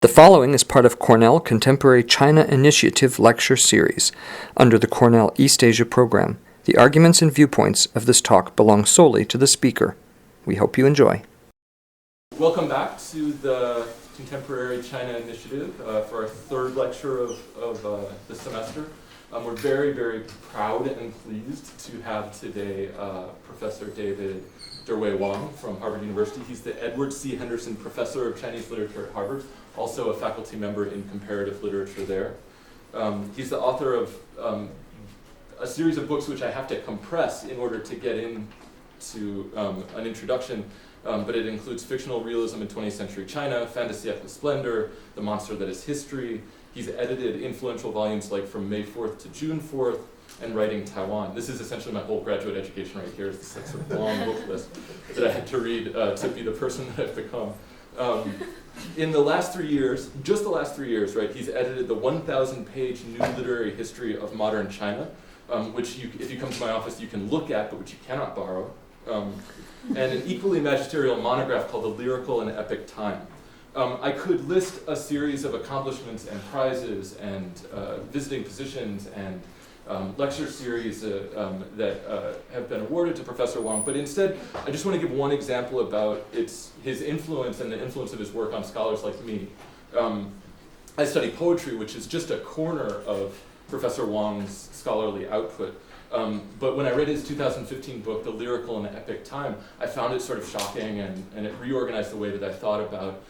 The following is part of Cornell Contemporary China Initiative Lecture Series under the Cornell East Asia program. The arguments and viewpoints of this talk belong solely to the speaker. We hope you enjoy. Welcome back to the Contemporary China Initiative for our third lecture of the semester. We're very, very proud and pleased to have today Professor David Der-wei Wang from Harvard University. He's the Edward C. Henderson Professor of Chinese Literature at Harvard, also a faculty member in comparative literature there. He's the author of a series of books which I have to compress in order to get into an introduction, but it includes Fictional Realism in 20th Century China, Fin de siècle Splendor, The Monster That Is History. He's edited influential volumes like From May 4th to June 4th and Writing Taiwan. This is essentially my whole graduate education right here. It's this sort of long book list that I had to read to be the person that I've become. In the last 3 years, just the last 3 years, right, he's edited the 1,000-page New Literary History of Modern China, which if you come to my office, you can look at, but which you cannot borrow, and an equally magisterial monograph called The Lyrical and Epic Time. I could list a series of accomplishments and prizes and visiting positions and lecture series that have been awarded to Professor Wang, but instead I just want to give one example about his influence and the influence of his work on scholars like me. I study poetry, which is just a corner of Professor Wang's scholarly output. But when I read his 2015 book, The Lyrical and Epic Time, I found it sort of shocking, and it reorganized the way that I thought about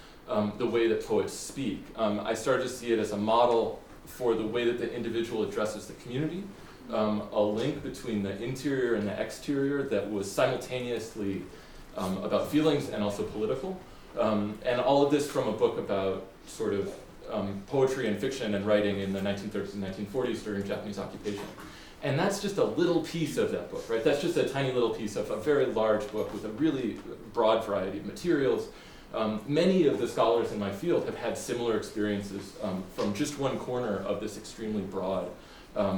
the way that poets speak. I started to see it as a model for the way that the individual addresses the community, a link between the interior and the exterior that was simultaneously about feelings and also political. And all of this from a book about sort of poetry and fiction and writing in the 1930s and 1940s during Japanese occupation. And that's just a little piece of that book, right? That's just a tiny little piece of a very large book with a really broad variety of materials. Many of the scholars in my field have had similar experiences from just one corner of this extremely broad,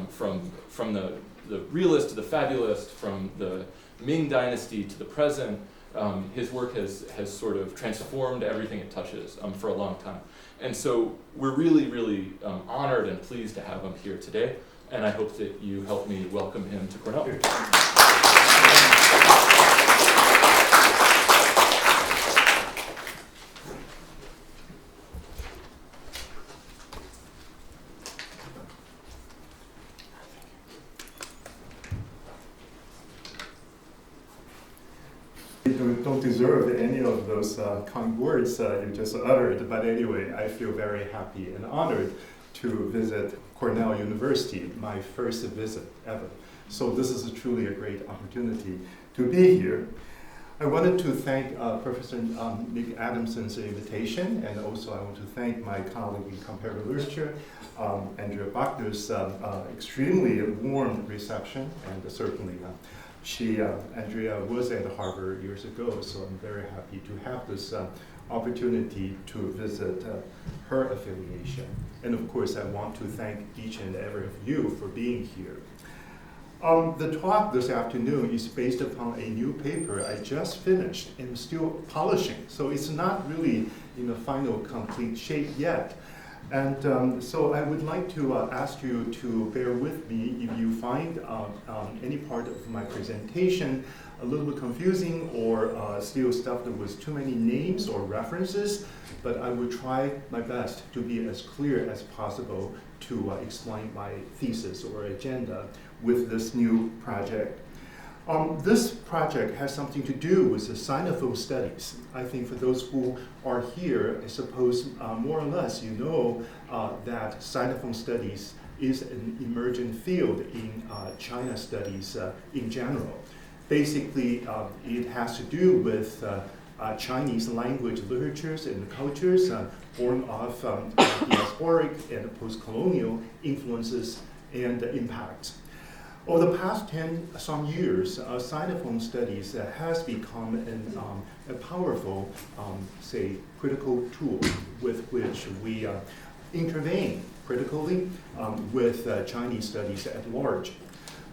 from the realist to the fabulist, from the Ming Dynasty to the present. His work has sort of transformed everything it touches for a long time. And so we're really, really honored and pleased to have him here today, and I hope that you help me welcome him to Cornell. Don't deserve any of those kind words you just uttered, but anyway, I feel very happy and honored to visit Cornell University, my first visit ever. So this is truly a great opportunity to be here. I wanted to thank Professor Nick Adamson's invitation, and also I want to thank my colleague in comparative literature, Andrea Bachner's extremely warm reception, and certainly Andrea was at Harvard years ago, so I'm very happy to have this opportunity to visit her affiliation. And of course, I want to thank each and every of you for being here. The talk this afternoon is based upon a new paper I just finished and still polishing, so it's not really in a final complete shape yet. And so I would like to ask you to bear with me if you find any part of my presentation a little bit confusing or still stuffed with too many names or references, but I will try my best to be as clear as possible to explain my thesis or agenda with this new project. This project has something to do with the Sinophone Studies. I think for those who are here, I suppose more or less you know that Sinophone Studies is an emergent field in China studies in general. Basically, it has to do with Chinese language literatures and cultures born of diasporic and post-colonial influences and impacts. Over the past 10-some years, Sinophone Studies has become a powerful, say, critical tool with which we intervene critically with Chinese studies at large.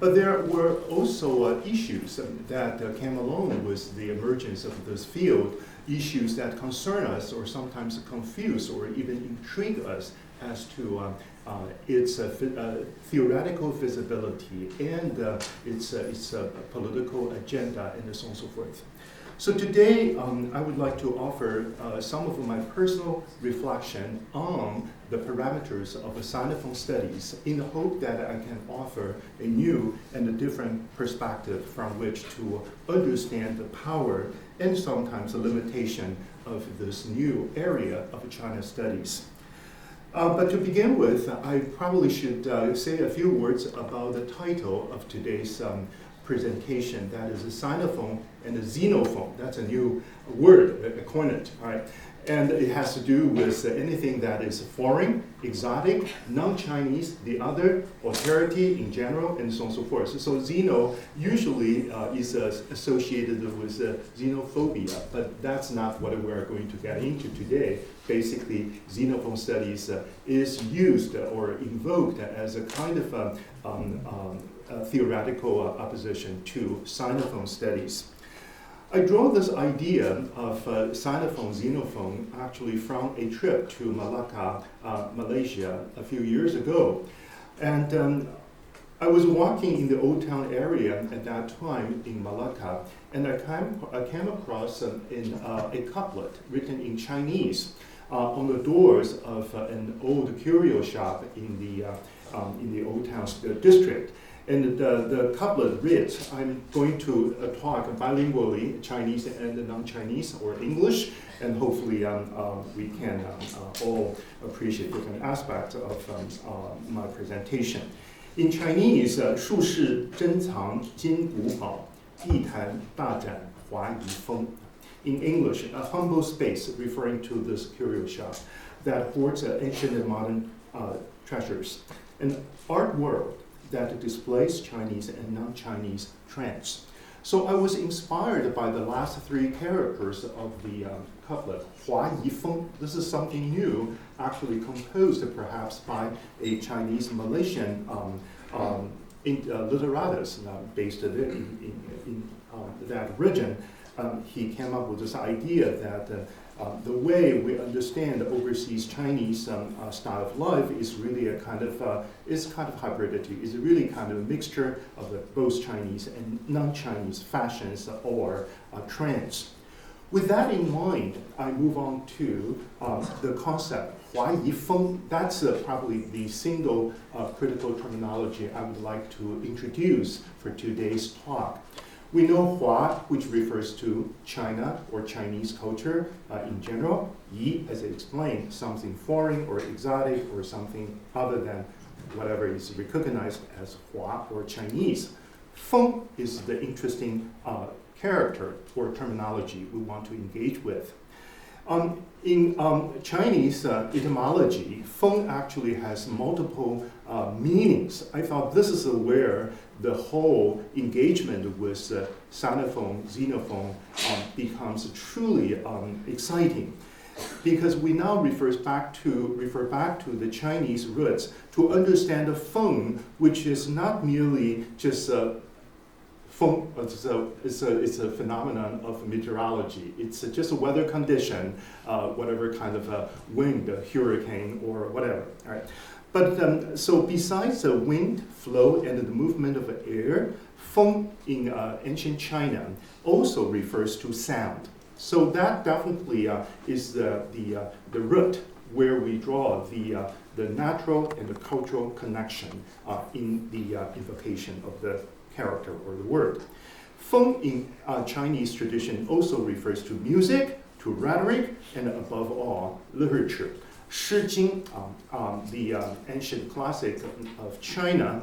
But there were also issues that came along with the emergence of this field issues that concern us or sometimes confuse or even intrigue us as to its theoretical visibility and its political agenda and so on and so forth. So today, I would like to offer some of my personal reflection on the parameters of Sinophone studies in the hope that I can offer a new and a different perspective from which to understand the power and sometimes the limitation of this new area of China studies. But to begin with, I probably should say a few words about the title of today's presentation, that is a Sinophone and a Xenophone. That's a new word, a coinage, all right? And it has to do with anything that is foreign, exotic, non-Chinese, the other, alterity in general, and so on and so forth. So Xeno usually is associated with xenophobia, but that's not what we're going to get into today. Basically, Xenophone studies is used or invoked as a kind of theoretical opposition to Sinophone studies. I draw this idea of Sinophone, Xenophone, actually from a trip to Malacca, Malaysia, a few years ago. And I was walking in the Old Town area at that time in Malacca, and I came across a couplet written in Chinese on the doors of an old curio shop in the Old Town district. And the couplet reads, I'm going to talk bilingually, Chinese and non-Chinese, or English, and hopefully we can all appreciate different aspects of my presentation. In Chinese, 树世珍藏金古宝，地坛大展华夷风. In English, a humble space referring to this curio shop that hoards ancient and modern treasures. An art world that displays Chinese and non-Chinese trends. So I was inspired by the last three characters of the couplet, huayi feng. This is something new, actually composed perhaps by a Chinese Malaysian literatus based in that region. He came up with this idea that the way we understand overseas Chinese style of life is really a kind of hybridity. It's really kind of a mixture of both Chinese and non-Chinese fashions or trends. With that in mind, I move on to the concept huayi feng. That's probably the single critical terminology I would like to introduce for today's talk. We know hua, which refers to China or Chinese culture in general. Yi, as I explained, something foreign or exotic or something other than whatever is recognized as hua or Chinese. Feng is the interesting character or terminology we want to engage with. In Chinese etymology, feng actually has multiple meanings. I thought this is where the whole engagement with Sinophone, Xenophone becomes truly exciting, because we now refer back to the Chinese roots to understand the feng, which is not merely just feng. It's a phenomenon of meteorology. It's just a weather condition, whatever kind of wind, hurricane, or whatever. All right. But so besides the wind, flow, and the movement of air, feng in ancient China also refers to sound. So that definitely is the root where we draw the natural and the cultural connection in the invocation of the character or the word. Feng in Chinese tradition also refers to music, to rhetoric, and above all, literature. Shi Jing, the ancient classic of China,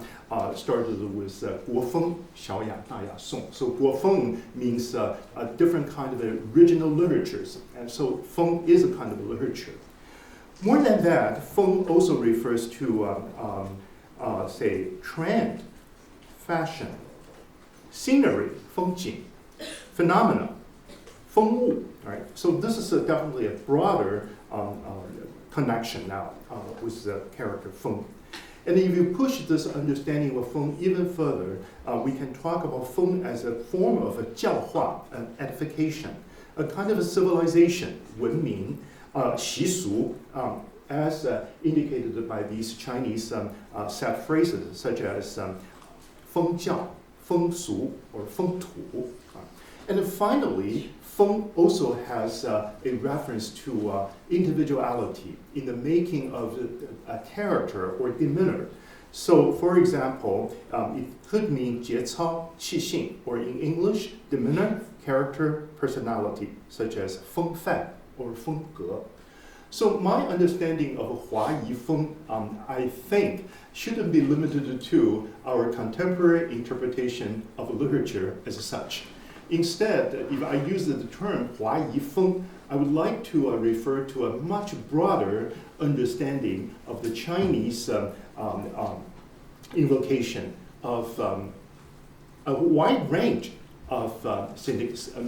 started with Guo Feng, Xiao Ya, Da Ya Song. So Guo Feng means a different kind of original literatures, and so Feng is a kind of literature. More than that, Feng also refers to, say, trend, fashion, scenery, fengjing, phenomena, fengwu. Right? So this is definitely a broader connection now with the character feng. And if you push this understanding of feng even further, we can talk about feng as a form of a jiaohua, an edification, a kind of a civilization, 文明, 习俗, as indicated by these Chinese set phrases such as 风教, 风俗, or 风土. And then finally, feng also has a reference to individuality in the making of a character or demeanor. So, for example, it could mean 节操, 气性, or in English, demeanor, character, personality, such as 风范 or 风格. So my understanding of huayi feng, I think, shouldn't be limited to our contemporary interpretation of literature as such. Instead, if I use the term huayi feng, I would like to refer to a much broader understanding of the Chinese invocation of a wide range of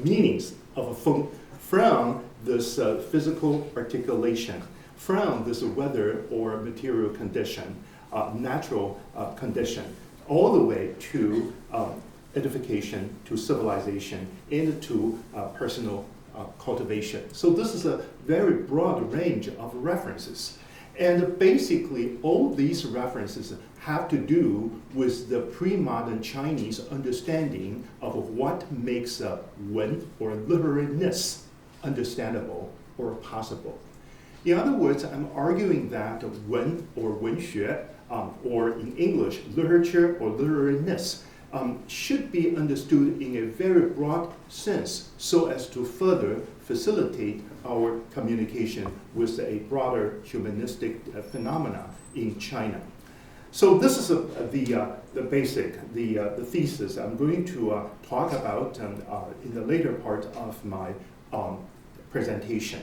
meanings of feng, from this physical articulation, from this weather or material condition, natural condition, all the way to edification, to civilization, and to personal cultivation. So this is a very broad range of references. And basically, all these references have to do with the pre-modern Chinese understanding of what makes wen or literariness understandable or possible. In other words, I'm arguing that wen or 文学, or in English, literature or literariness, should be understood in a very broad sense so as to further facilitate our communication with a broader humanistic phenomena in China. So this is the basic, the thesis I'm going to talk about in the later part of my presentation.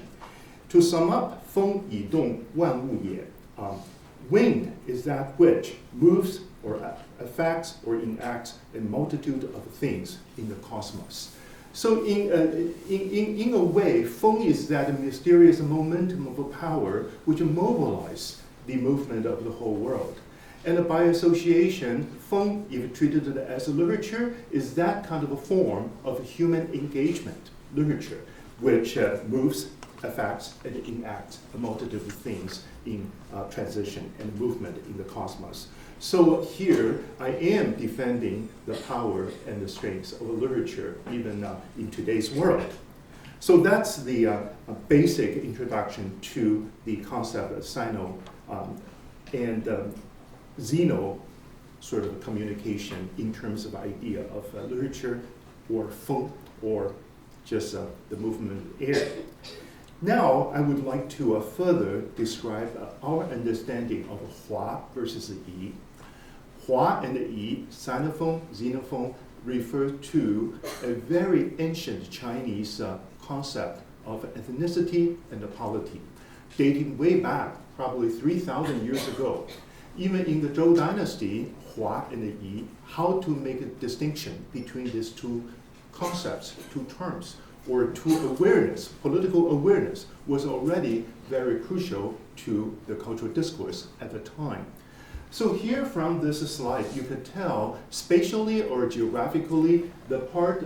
To sum up, 风以动万物也. Wind is that which moves or affects or enacts a multitude of things in the cosmos. So in a way, feng is that mysterious momentum of power which mobilizes the movement of the whole world. And by association, feng, if treated as literature, is that kind of a form of human engagement, literature, which moves, affects, and enacts a multitude of things in transition and movement in the cosmos. So here, I am defending the power and the strengths of literature, even in today's world. So that's the basic introduction to the concept of Sino and Xeno sort of communication in terms of idea of literature or feng or just the movement of air. Now, I would like to further describe our understanding of hua versus yi. Hua and yi, Sinophone, Xenophone, refer to a very ancient Chinese concept of ethnicity and polity, dating way back, probably 3,000 years ago. Even in the Zhou dynasty, hua and yi, how to make a distinction between these two concepts, two terms, or two awareness, political awareness, was already very crucial to the cultural discourse at the time. So here from this slide, you could tell spatially or geographically, the part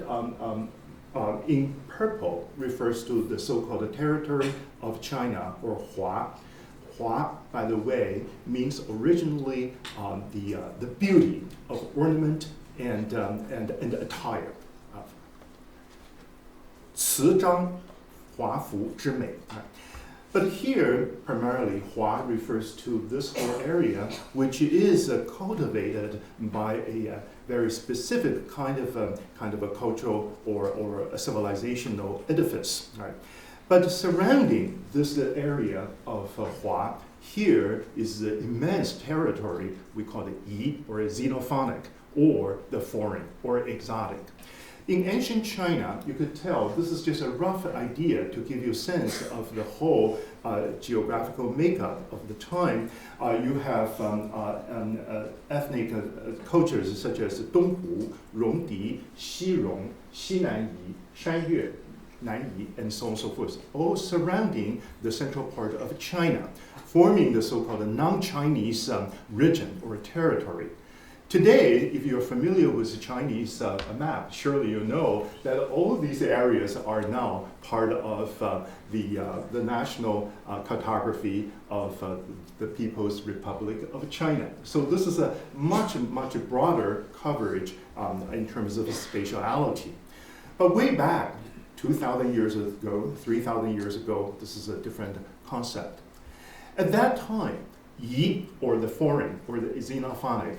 in purple refers to the so-called territory of China, or hua. Hua, by the way, means originally the beauty of ornament and attire. 词章华服之美. But here, primarily, hua refers to this whole area, which is cultivated by a very specific kind of a cultural or a civilizational edifice. Right? But surrounding this area of hua, here is the immense territory we call it yi, or xenophonic, or the foreign, or exotic. In ancient China, you could tell this is just a rough idea to give you a sense of the whole geographical makeup of the time. You have ethnic cultures such as Donghu, Rongdi, Xirong, Xinanyi, Shanyue, Nanyi, and so on and so forth, all surrounding the central part of China, forming the so-called non-Chinese region or territory. Today, if you're familiar with the Chinese map, surely you know that all of these areas are now part of the national cartography of the People's Republic of China. So this is a much broader coverage in terms of spatiality. But way back, 2,000 years ago, 3,000 years ago, this is a different concept. At that time, yi, or the foreign, or the xenophonic,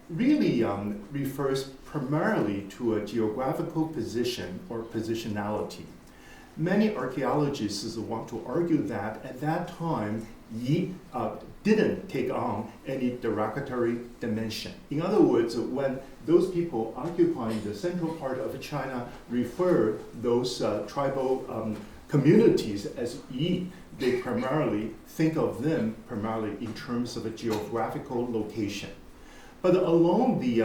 really refers primarily to a geographical position or positionality. Many archaeologists want to argue that at that time, yi didn't take on any derogatory dimension. In other words, when those people occupying the central part of China refer those tribal communities as yi, they primarily think of them primarily in terms of a geographical location. But along the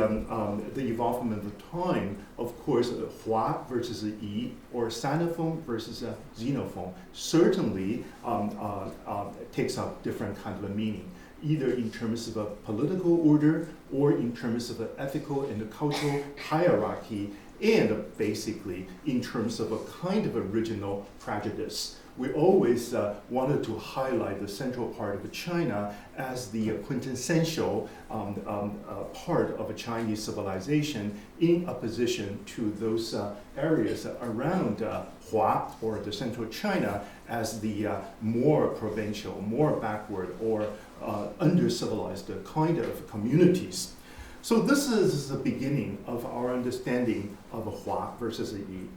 evolvement of time, of course, hua versus yi, or Sinophone versus Xenophone, certainly takes up different kind of meaning, either in terms of a political order or in terms of an ethical and cultural hierarchy, and basically in terms of a kind of original prejudice. We always wanted to highlight the central part of China as the quintessential part of a Chinese civilization in opposition to those areas around Hua, or the central China, as the more provincial, more backward, or under-civilized kind of communities. So this is the beginning of our understanding of Hua versus Yi.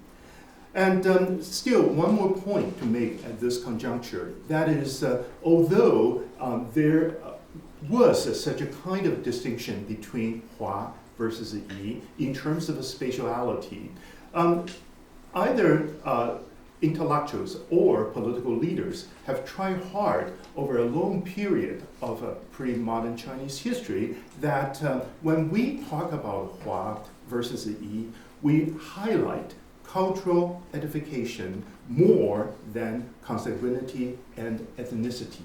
And still, one more point to make at this conjuncture, that is, although there was such a kind of distinction between Hua versus Yi in terms of spatiality, either intellectuals or political leaders have tried hard over a long period of pre-modern Chinese history that when we talk about Hua versus Yi, we highlight cultural edification more than consanguinity and ethnicity.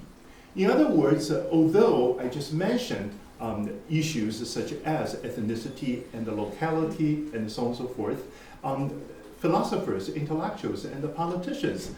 In other words, although I just mentioned issues such as ethnicity and the locality and so on and so forth, philosophers, intellectuals, and the politicians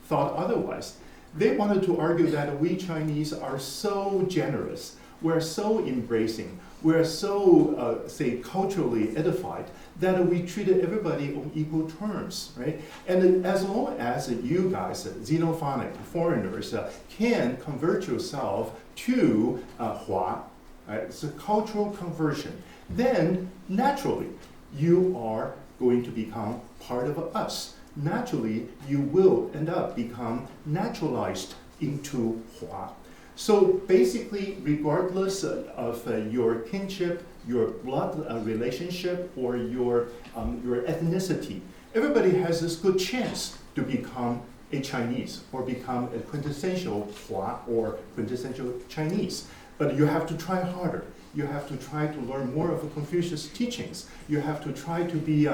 thought otherwise. They wanted to argue that we Chinese are so generous, we're so embracing, we're so, say, culturally edified, that we treated everybody on equal terms, right? And as long as you guys, xenophonic foreigners, can convert yourself to Hua, right? It's a cultural conversion, then naturally you are going to become part of us. Naturally, you will end up become naturalized into Hua. So basically, regardless of your kinship, your blood relationship, or your ethnicity, everybody has this good chance to become a Chinese or become a quintessential Hua or quintessential Chinese. But you have to try harder. You have to try to learn more of Confucius' teachings. You have to try to be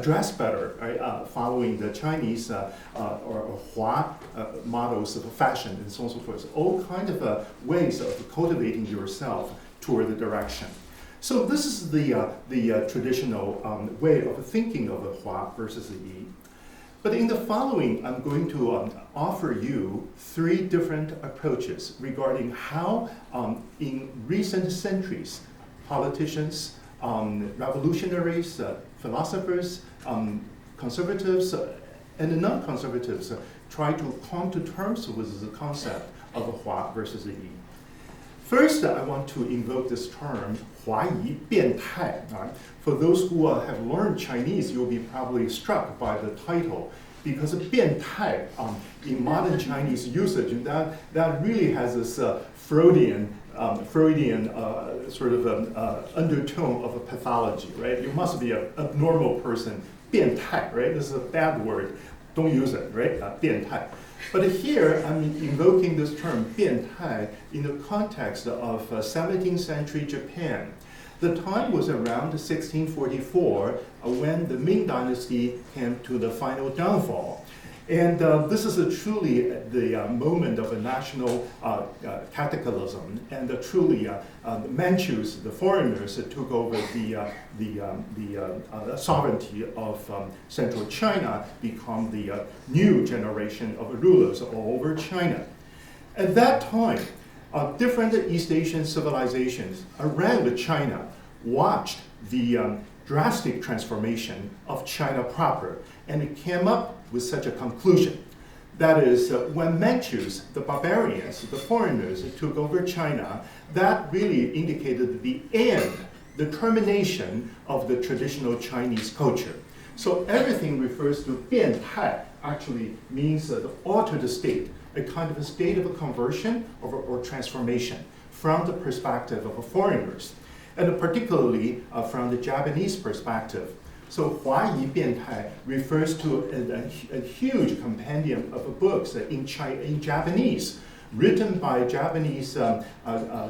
dressed better, right? Following the Chinese or Hua models of fashion and so on and so forth. All kinds of ways of cultivating yourself toward the direction. So this is the traditional way of thinking of the Hua versus the Yi. But in the following, I'm going to offer you three different approaches regarding how, in recent centuries, politicians, revolutionaries, philosophers, conservatives, and non-conservatives try to come to terms with the concept of a Hua versus a Yi. First, I want to invoke this term, huayi, 变态. For those who have learned Chinese, you'll be probably struck by the title, because 变态 in modern Chinese usage, that really has this Freudian sort of undertone of a pathology, right? You must be an abnormal person. 变态, right? This is a bad word. Don't use it, right? 变态. But here, I'm invoking this term, 变态, in the context of 17th century Japan. The time was around 1644, when the Ming Dynasty came to the final downfall. And this is truly the moment of a national cataclysm, and truly the Manchus, the foreigners, took over the sovereignty of central China, become the new generation of rulers all over China. At that time, different East Asian civilizations around China watched the drastic transformation of China proper, and it came up with such a conclusion. That is, when Manchus, the barbarians, the foreigners, took over China, that really indicated the end, the termination of the traditional Chinese culture. So everything refers to 变态, actually means the altered state, a kind of a state of a conversion or transformation from the perspective of foreigners, and particularly from the Japanese perspective. So hua-yi 变态 refers to a huge compendium of books in Japanese, written by Japanese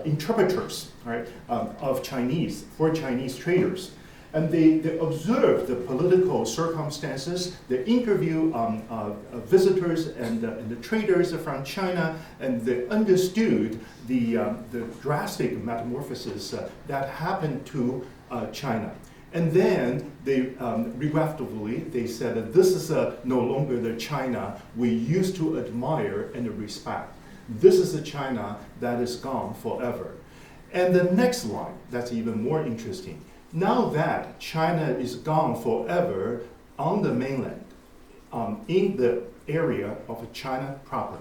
interpreters, right, of Chinese, for Chinese traders. And they observed the political circumstances, they interview visitors and the traders from China, and they understood the drastic metamorphosis that happened to China. And then they, regretfully, they said that this is no longer the China we used to admire and respect. This is a China that is gone forever. And the next line, that's even more interesting. Now that China is gone forever on the mainland, in the area of China proper,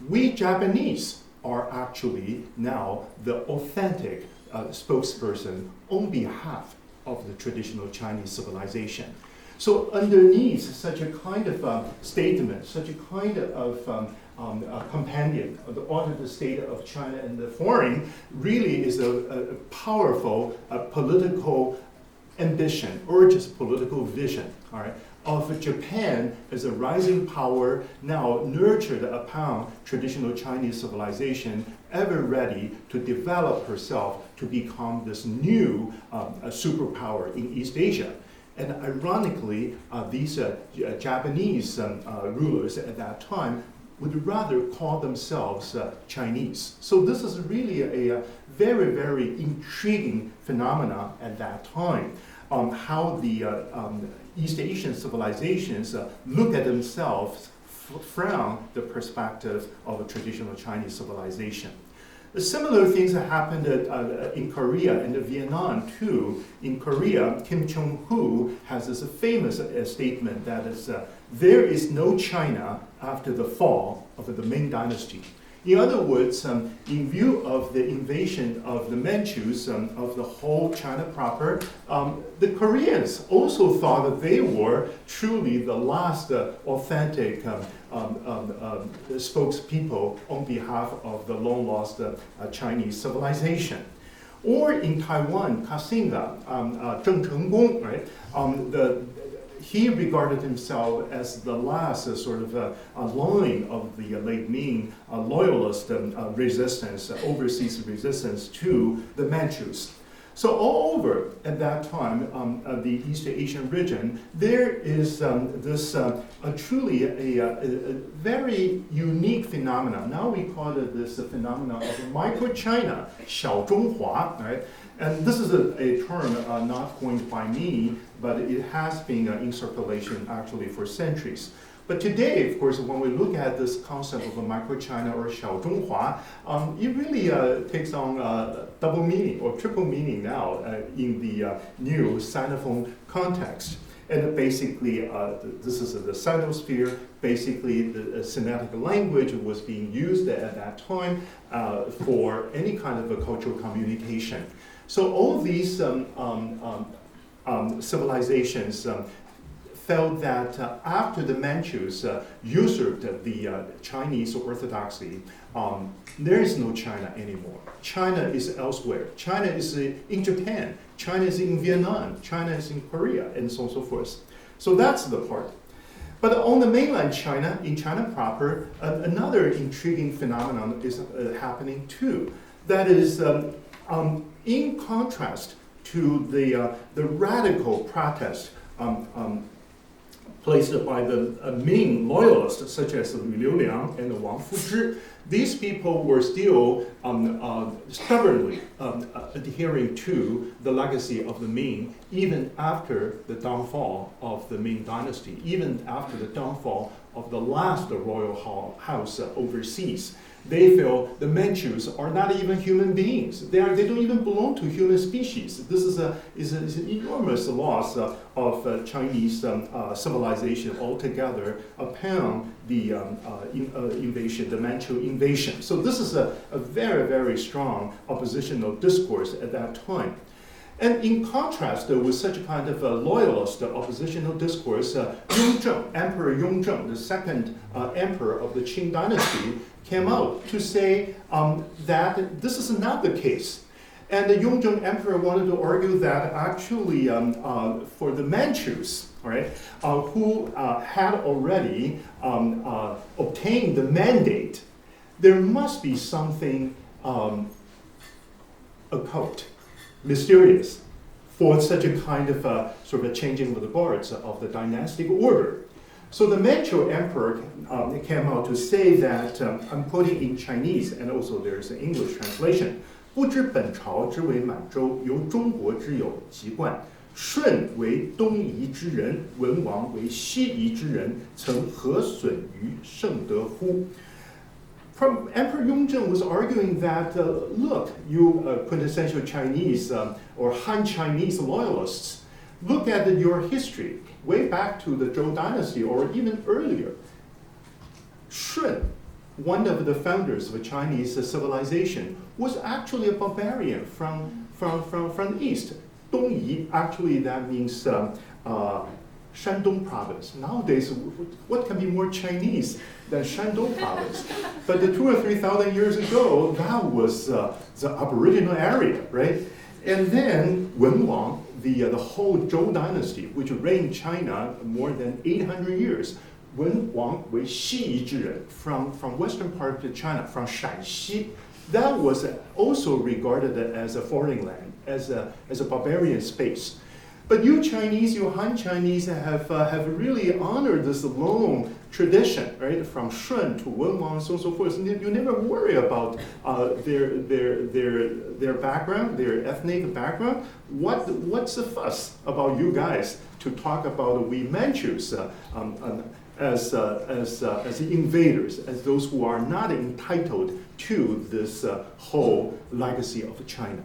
we Japanese are actually now the authentic spokesperson on behalf of the traditional Chinese civilization. So underneath such a kind of statement, such a kind of companion of the altered state of China and the foreign, really is a powerful political ambition or just political vision, all right, of Japan as a rising power now nurtured upon traditional Chinese civilization, ever ready to develop herself to become this new superpower in East Asia. And ironically, these Japanese rulers at that time would rather call themselves Chinese. So this is really a very, very intriguing phenomena at that time, how the East Asian civilizations look at themselves from the perspective of a traditional Chinese civilization. Similar things have happened in Korea and Vietnam too. In Korea, Kim Jong-un has this famous statement that is, there is no China after the fall of the Ming Dynasty. In other words, in view of the invasion of the Manchus of the whole China proper, the Koreans also thought that they were truly the last authentic spokespeople on behalf of the long-lost Chinese civilization. Or in Taiwan, Kasinga, Zheng Chenggong, right? He regarded himself as the last sort of line of the late Ming loyalist resistance, overseas resistance to the Manchus. So all over at that time, the East Asian region, there is this truly a very unique phenomenon. Now we call it this phenomenon of micro-China, 小中华, right? And this is a term not coined by me, but it has been in circulation actually for centuries. But today, of course, when we look at this concept of a micro-China or 小中华, it really takes on double meaning or triple meaning now in the new Sinophone context. And basically, this is the Sinosphere. Basically, the Semitic language was being used at that time for any kind of a cultural communication. So all these civilizations felt that after the Manchus usurped the Chinese orthodoxy, there is no China anymore. China is elsewhere. China is in Japan. China is in Vietnam. China is in Korea, and so on and so forth. So that's the part. But on the mainland China, in China proper, another intriguing phenomenon is happening too. That is, in contrast to the radical protest placed by the Ming loyalists such as Liu Liang and Wang Fuzhi. These people were still stubbornly adhering to the legacy of the Ming even after the downfall of the Ming dynasty, even after the downfall of the last royal house overseas. They feel the Manchus are not even human beings. They don't even belong to human species. This is an enormous loss of Chinese civilization altogether upon the invasion, the Manchu invasion. So this is a very, very strong oppositional discourse at that time. And in contrast with such a kind of loyalist oppositional discourse, Yongzheng, Emperor Yongzheng, the second emperor of the Qing dynasty, came out to say that this is not the case. And the Yongzheng emperor wanted to argue that actually for the Manchus, right, who had already obtained the mandate, there must be something occult, mysterious, for such a kind of sort of a changing of the guards of the dynastic order. So the Manchu emperor came out to say that, I'm quoting in Chinese, and also there's an English translation, 不知本朝之为满洲，由中国之有籍贯。舜为东夷之人，文王为西夷之人，曾何损于圣德乎？ From Emperor Yongzheng was arguing that, look, you quintessential Chinese or Han Chinese loyalists, look at your history, way back to the Zhou dynasty or even earlier. Shun, one of the founders of Chinese civilization, was actually a barbarian from the east. Dongyi, actually that means Shandong province. Nowadays, what can be more Chinese than Shandong province? But 2,000 or 3,000 years ago, that was the aboriginal area, right? And then Wen Wang, the whole Zhou dynasty, which reigned China more than 800 years, Wen Wang was Xi Yi from western part of China, from Shanxi. That was also regarded as a foreign land, as a barbarian space. But you Chinese, you Han Chinese have really honored this long tradition, right? From Shun to Wen Wang, so forth. And you never worry about their background, their ethnic background. What's the fuss about you guys to talk about we Manchus as the invaders, as those who are not entitled to this whole legacy of China?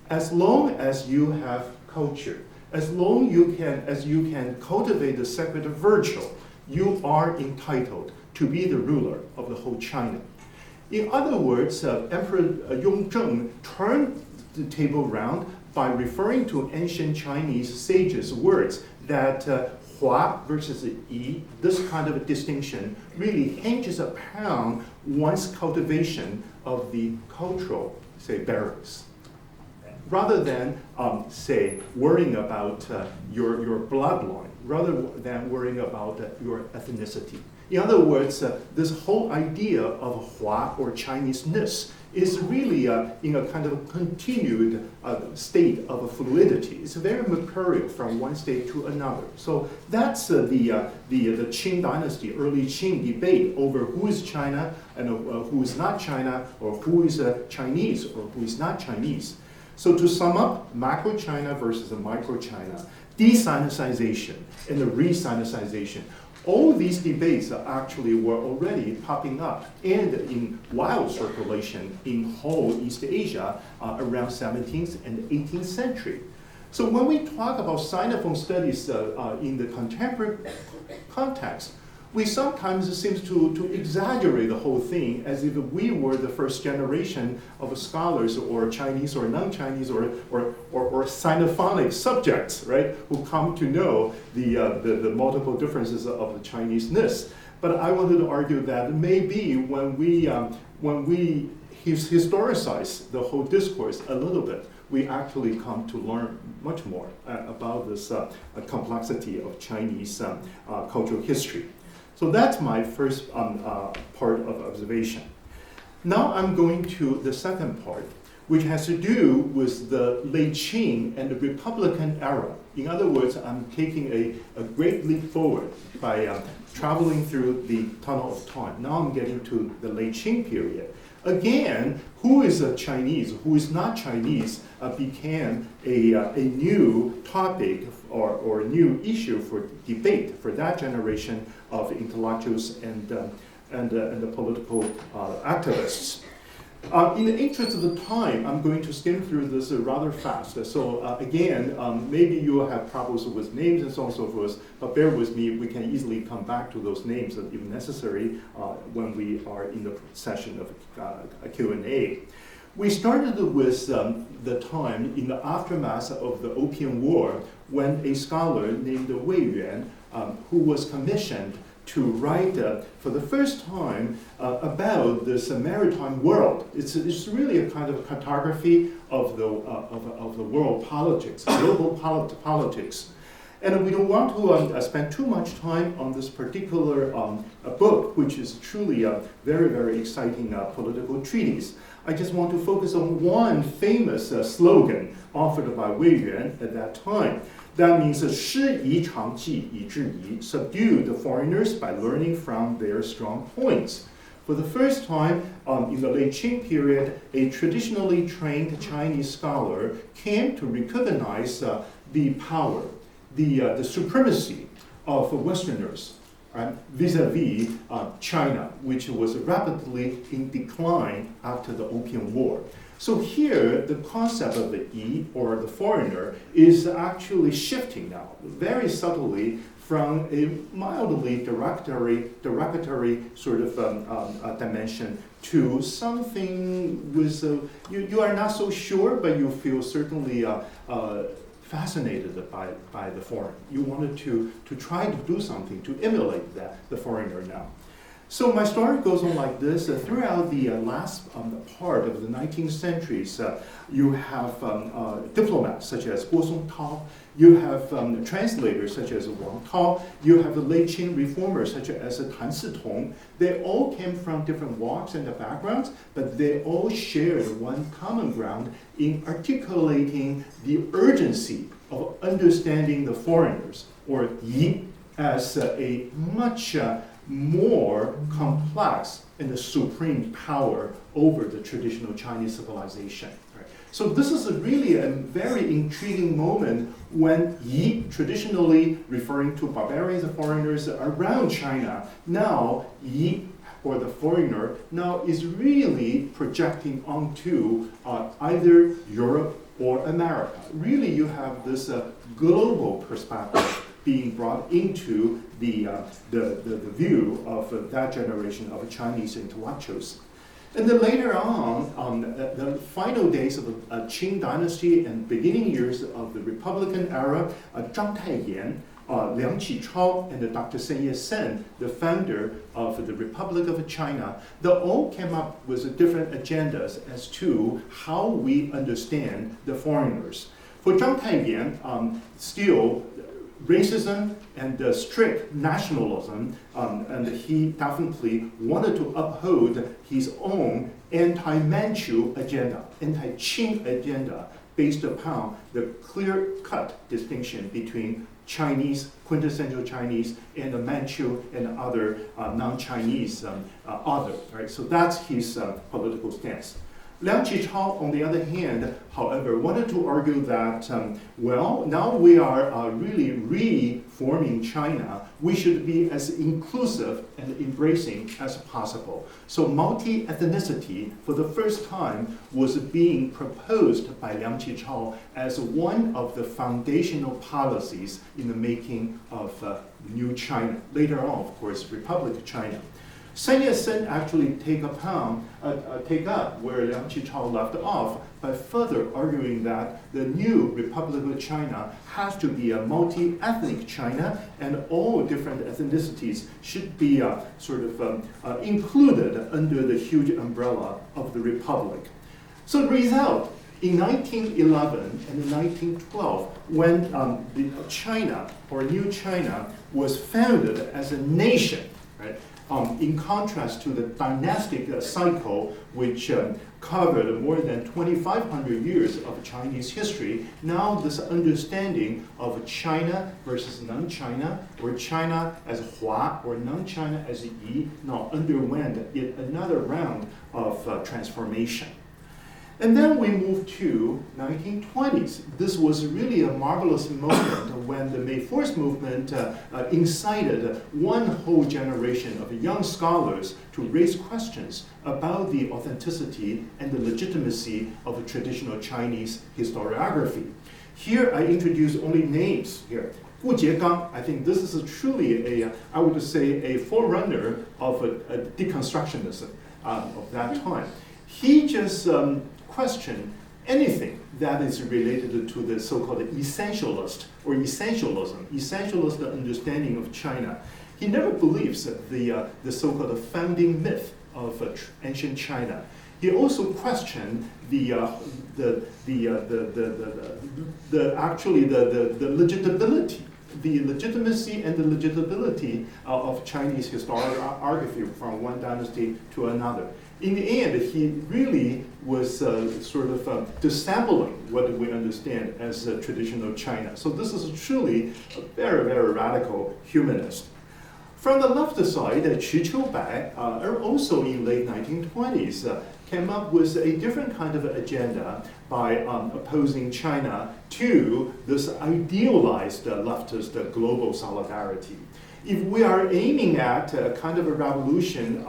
As long as you have culture, as long as you can cultivate the sacred virtue, you are entitled to be the ruler of the whole China. In other words, Emperor Yongzheng turned the table round by referring to ancient Chinese sages' words that hua versus yi, this kind of a distinction really hinges upon one's cultivation of the cultural, say, barracks. Rather than, say, worrying about your bloodline, rather than worrying about your ethnicity. In other words, this whole idea of hua or Chinese-ness is really in a kind of continued state of fluidity. It's very mercurial from one state to another. So that's the Qing dynasty, early Qing debate over who is China and who is not China, or who is Chinese or who is not Chinese. So to sum up, macro China versus the micro China, de-Sinicization and the re-Sinicization, all these debates actually were already popping up and in wild circulation in whole East Asia around 17th and 18th century. So when we talk about Sinophone studies in the contemporary context, we sometimes seem to exaggerate the whole thing as if we were the first generation of scholars or Chinese or non-Chinese or Sinophonic subjects, right, who come to know the multiple differences of the Chinese-ness. But I wanted to argue that maybe when we historicize the whole discourse a little bit, we actually come to learn much more about this complexity of Chinese cultural history. So that's my first part of observation. Now I'm going to the second part, which has to do with the late Qing and the Republican era. In other words, I'm taking a great leap forward by traveling through the tunnel of time. Now I'm getting to the late Qing period. Again, who is a Chinese, who is not Chinese, became a new topic or a new issue for debate for that generation of intellectuals and the political activists. In the interest of the time, I'm going to skim through this rather fast. So again, maybe you will have problems with names and so on and so forth, but bear with me, we can easily come back to those names if necessary when we are in the session of a Q&A. We started with the time in the aftermath of the Opium War when a scholar named Wei Yuan, who was commissioned to write for the first time about this maritime world. It's really a kind of cartography of the world politics, global politics. And we don't want to spend too much time on this particular book, which is truly a very, very exciting political treatise. I just want to focus on one famous slogan offered by Wei Yuan at that time. That means 师夷长技以制夷, subdue the foreigners by learning from their strong points. For the first time in the late Qing period, a traditionally trained Chinese scholar came to recognize the power, the supremacy of Westerners, right, vis-a-vis China, which was rapidly in decline after the Opium War. So here, the concept of the yi, or the foreigner, is actually shifting now, very subtly, from a mildly derogatory sort of dimension to something with, you are not so sure, but you feel certainly fascinated by the foreign. You wanted to try to do something to emulate the foreigner now. So my story goes on like this. Throughout the last part of the 19th centuries, you have diplomats such as Guo Songtao, you have translators such as Wang, you have the late Qing reformers such as Tan Sitong. They all came from different walks and backgrounds, but they all shared one common ground in articulating the urgency of understanding the foreigners, or yi, as a much more complex and a supreme power over the traditional Chinese civilization. Right? So this is really a very intriguing moment when yi, traditionally referring to barbarians and foreigners around China, now yi, or the foreigner, now is really projecting onto either Europe or America. Really, you have this global perspective being brought into the view of that generation of Chinese intellectuals. And then later on, the final days of the Qing dynasty and beginning years of the Republican era, Zhang Taiyan, Liang Qichao, and Dr. Sun Yat-sen, the founder of the Republic of China, they all came up with different agendas as to how we understand the foreigners. For Zhang Taiyan, still racism and strict nationalism, and he definitely wanted to uphold his own anti-Manchu agenda, anti-Qing agenda, based upon the clear-cut distinction between Chinese, quintessential Chinese, and the Manchu and other non-Chinese other. Right? So that's his political stance. Liang Qichao, on the other hand, however, wanted to argue that, well, now we are really reforming China. We should be as inclusive and embracing as possible. So multi-ethnicity, for the first time, was being proposed by Liang Qichao as one of the foundational policies in the making of New China. Later on, of course, Republic of China. Sun Yat-sen actually take up where Liang Qichao left off by further arguing that the new Republic of China has to be a multi-ethnic China, and all different ethnicities should be included under the huge umbrella of the Republic. So the result, in 1911 and 1912, when China, or New China, was founded as a nation, right? in contrast to the dynastic cycle, which covered more than 2,500 years of Chinese history. Now this understanding of China versus non-China, or China as Hua, or non-China as Yi, now underwent yet another round of transformation. And then we move to 1920s. This was really a marvelous moment when the May 4th movement incited one whole generation of young scholars to raise questions about the authenticity and the legitimacy of a traditional Chinese historiography. Here I introduce only names here. Gu Jiegang, I think this is truly I would say, a forerunner of a deconstructionism of that time. He just question anything that is related to the so-called essentialist or essentialist understanding of China. He never believes that the so-called founding myth of ancient China. He also questioned the legitimacy and the legitimacy of Chinese historiography from one dynasty to another. In the end, he really was sort of dissembling what we understand as traditional China. So this is truly a very, very radical humanist. From the left side, Qi Qiubai, also in late 1920s, came up with a different kind of agenda by opposing China to this idealized leftist global solidarity. If we are aiming at a kind of a revolution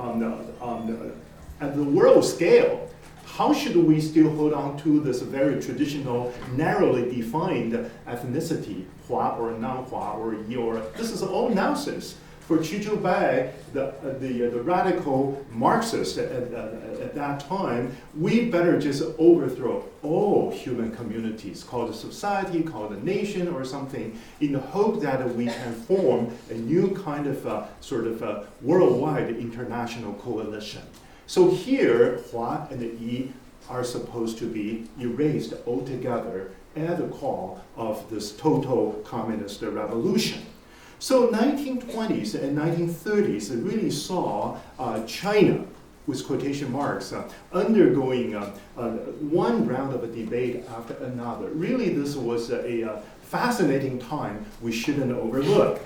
at the world scale, how should we still hold on to this very traditional, narrowly defined ethnicity, Hua or non-Hua or Yi, or this is all nonsense. For Qi Qiubai, the radical Marxist at that time, we better just overthrow all human communities, called a society, called a nation or something, in the hope that we can form a new kind of sort of worldwide international coalition. So here, Hua and Yi are supposed to be erased altogether at the call of this total communist revolution. So 1920s and 1930s really saw China, with quotation marks, undergoing one round of a debate after another. Really, this was a fascinating time we shouldn't overlook.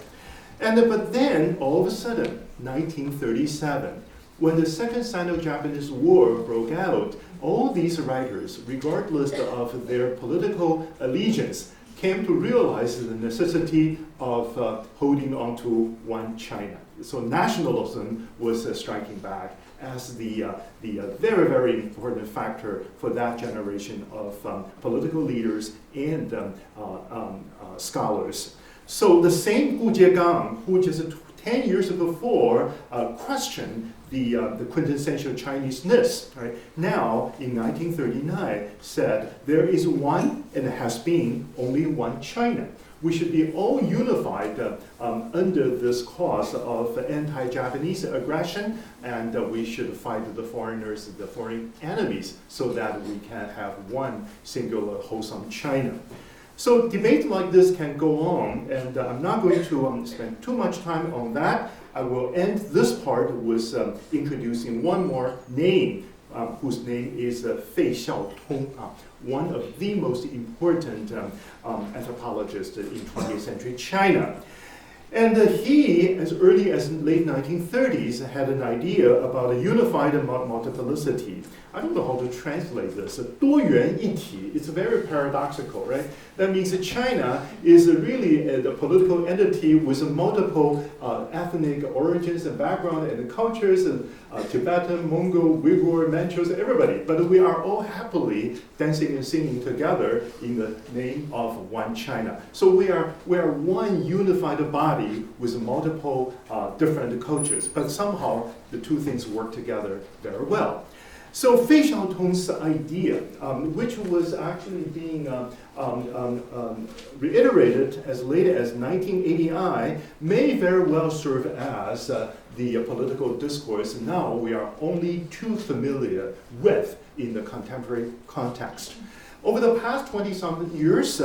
But then, all of a sudden, 1937, when the Second Sino-Japanese War broke out, all these writers, regardless of their political allegiance, came to realize the necessity of holding on to one China. So nationalism was striking back as the very, very important factor for that generation of political leaders and scholars. So the same Gu Jiegang, who just 10 years before questioned the quintessential Chineseness, right? Now, in 1939, said there is one and has been only one China. We should be all unified under this cause of anti-Japanese aggression, and we should fight the foreigners, the foreign enemies, so that we can have one singular wholesome China. So debate like this can go on, and I'm not going to spend too much time on that. I will end this part with introducing one more name, whose name is Fei Xiaotong, one of the most important anthropologists in 20th century China. And he, as early as late 1930s, had an idea about a unified multiplicity. I don't know how to translate this. 多元一体, it's very paradoxical, right? That means that China is really a political entity with multiple ethnic origins and background and cultures, and Tibetan, Mongol, Uyghur, Manchus, everybody. But we are all happily dancing and singing together in the name of one China. So we are one unified body with multiple different cultures, but somehow the two things work together very well. So Fei Xiaotong's idea, which was actually being reiterated as late as 1989, may very well serve as the political discourse now we are only too familiar with in the contemporary context. Over the past 20-something years,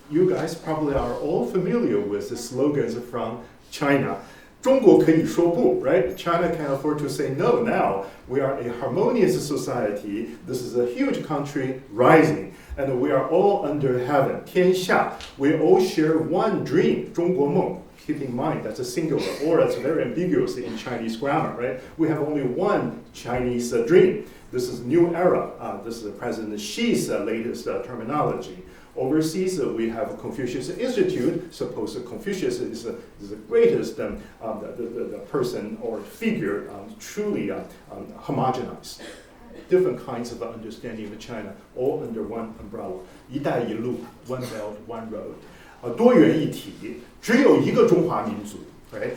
you guys probably are all familiar with the slogans from China. 中国可以说不, right? China can afford to say no now. We are a harmonious society. This is a huge country rising. And we are all under heaven. 天下. We all share one dream, 中国梦. Keep in mind, that's a singular, or it's very ambiguous in Chinese grammar, right? We have only one Chinese dream. This is new era. This is President Xi's latest terminology. Overseas, we have Confucius Institute. Suppose Confucius is the greatest the person or figure truly homogenized. Different kinds of understanding of China, all under one umbrella. 一带一路, one belt, one road. 多元一体, 只有一个中华民族, right?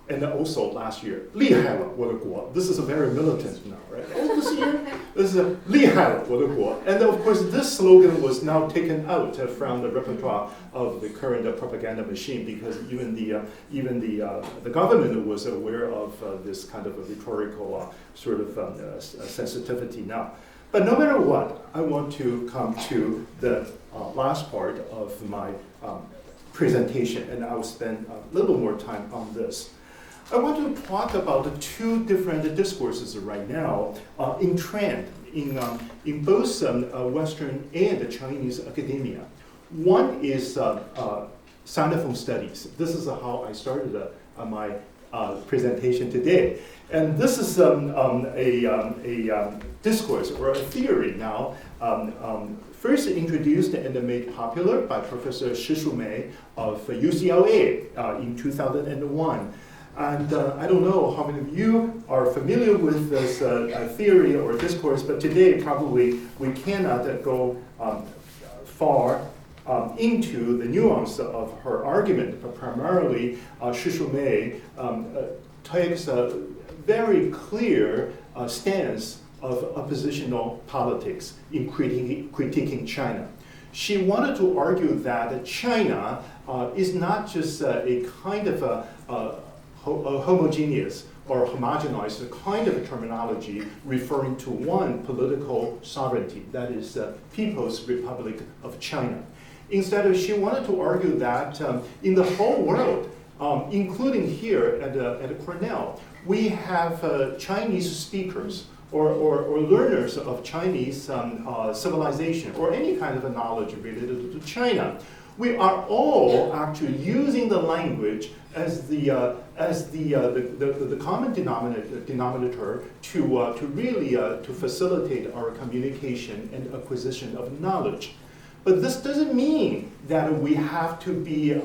And also last year, 厉害了我的国. This is a very militant now, right? Oh, this year, this is 厉害了我的国. And of course, this slogan was now taken out from the repertoire of the current propaganda machine because even the government was aware of this kind of a rhetorical sort of sensitivity now. But no matter what, I want to come to the last part of my presentation, and I will spend a little more time on this. I want to talk about two different discourses right now in trend in both Western and Chinese academia. One is Sinophone Studies. This is how I started my presentation today. And this is a discourse or a theory now first introduced and made popular by Professor Mei of UCLA in 2001. And I don't know how many of you are familiar with this theory or discourse, but today probably we cannot go far into the nuance of her argument, but primarily Mei takes a very clear stance of oppositional politics in critiquing China. She wanted to argue that China is not just a kind of a homogeneous or homogenized kind of a terminology referring to one political sovereignty, that is the People's Republic of China. Instead, she wanted to argue that in the whole world, including here at Cornell, we have Chinese speakers or learners of Chinese civilization or any kind of a knowledge related to China. We are all actually using the language as the common denominator to really to facilitate our communication and acquisition of knowledge. But this doesn't mean that we have to be,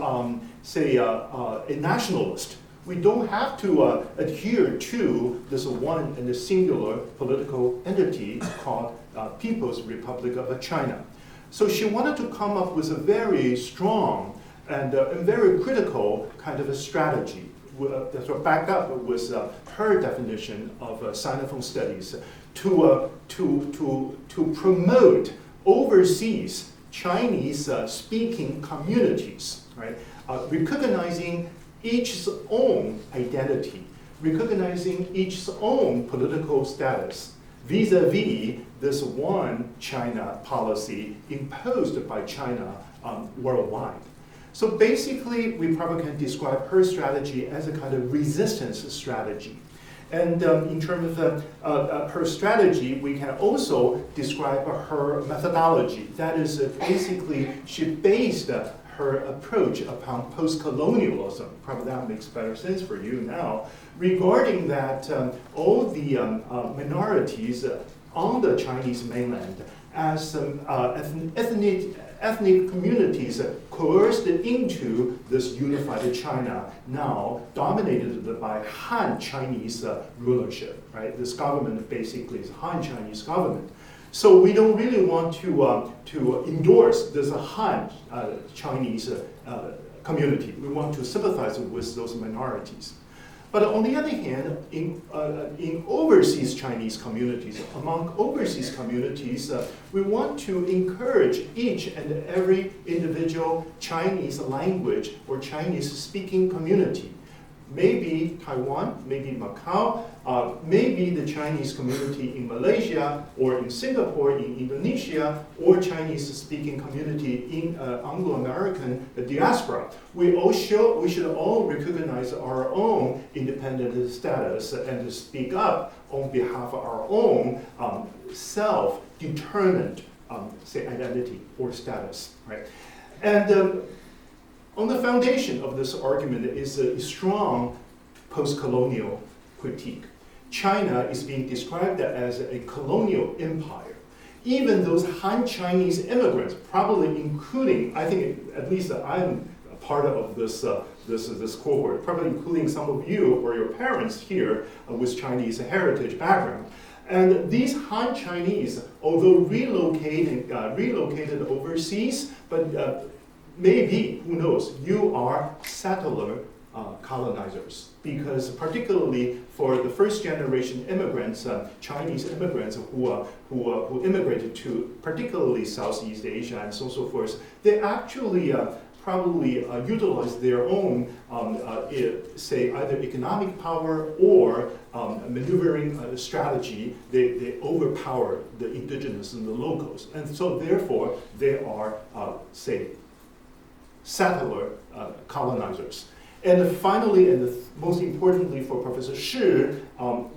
say, a nationalist. We don't have to adhere to this one and a singular political entity called People's Republic of China. So she wanted to come up with a very strong and very critical kind of a strategy that's backed up with her definition of Sinophone Studies to promote overseas Chinese speaking communities, right? Recognizing each's own identity, recognizing each's own political status vis-a-vis this one China policy imposed by China worldwide. So basically, we probably can describe her strategy as a kind of resistance strategy. And in terms of her strategy, we can also describe her methodology. That is basically, she based her approach upon postcolonialism. Probably that makes better sense for you now. Regarding that all the minorities on the Chinese mainland as ethnic communities coerced into this unified China, now dominated by Han Chinese rulership, right? This government basically is Han Chinese government. So we don't really want to endorse this Han Chinese community. We want to sympathize with those minorities. But on the other hand, in overseas Chinese communities, among overseas communities, we want to encourage each and every individual Chinese language or Chinese speaking community, maybe Taiwan, maybe Macau, maybe the Chinese community in Malaysia or in Singapore, in Indonesia, or Chinese-speaking community in Anglo-American diaspora. We should all recognize our own independent status and speak up on behalf of our own self-determined, say, identity or status, right? And on the foundation of this argument is a strong post-colonial critique. China is being described as a colonial empire. Even those Han Chinese immigrants, probably including, I think at least I'm a part of this cohort, probably including some of you or your parents here with Chinese heritage background. And these Han Chinese, although relocated overseas, but maybe, who knows, you are settler colonizers, because particularly for the first generation immigrants, Chinese immigrants who immigrated to particularly Southeast Asia and so forth, they actually probably utilize their own, say, either economic power or maneuvering strategy. They overpower the indigenous and the locals, and so therefore they are, say, settler colonizers. And finally, and most importantly for Professor Shi,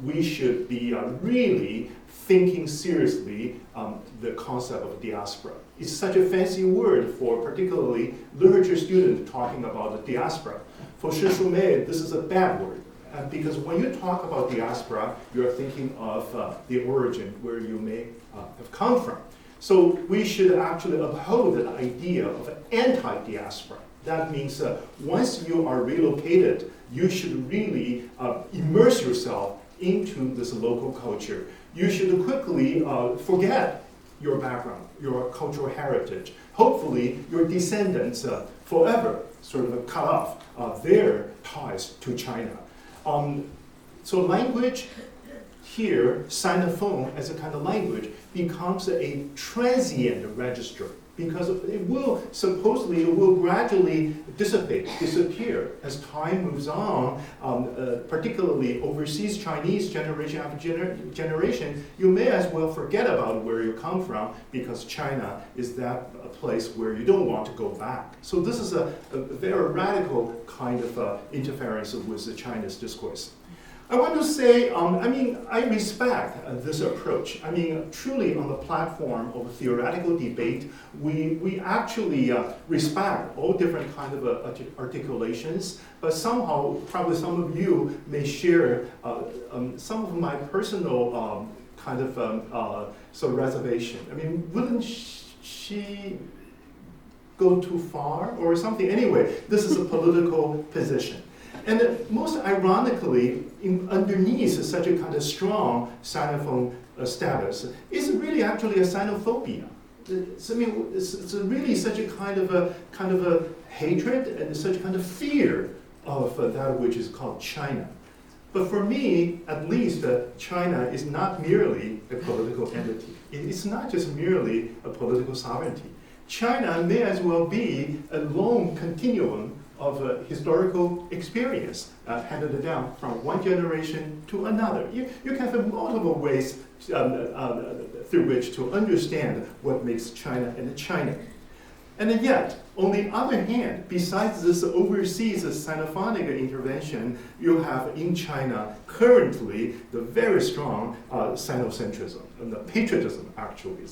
we should be really thinking seriously the concept of diaspora. It's such a fancy word for particularly literature students talking about the diaspora. For Shi Shumei, this is a bad word. Because when you talk about diaspora, you're thinking of the origin where you may have come from. So we should actually uphold the idea of anti-diaspora. That means once you are relocated, you should really immerse yourself into this local culture. You should quickly forget your background, your cultural heritage. Hopefully, your descendants forever sort of cut off their ties to China. So language here, Sinophone as a kind of language, becomes a transient register, because it will gradually disappear as time moves on. Particularly overseas Chinese generation after generation, you may as well forget about where you come from, because China is that place where you don't want to go back. So this is a very radical kind of interference with China's discourse. I want to say, I respect this approach. Truly on the platform of theoretical debate, we actually respect all different kinds of articulations, but somehow, probably some of you may share some of my personal kind of sort of reservation. Wouldn't she go too far or something? Anyway, this is a political position. And most ironically, underneath such a kind of strong Sinophone status is really actually a Sinophobia. It's really such a kind of a hatred and such a kind of fear of that which is called China. But for me, at least, China is not merely a political entity. It's not just merely a political sovereignty. China may as well be a long continuum of historical experience handed down from one generation to another. You can have multiple ways through which to understand what makes China and China. And yet, on the other hand, besides this overseas Sinophonic intervention, you have in China currently the very strong Sinocentrism, and the patriotism actually.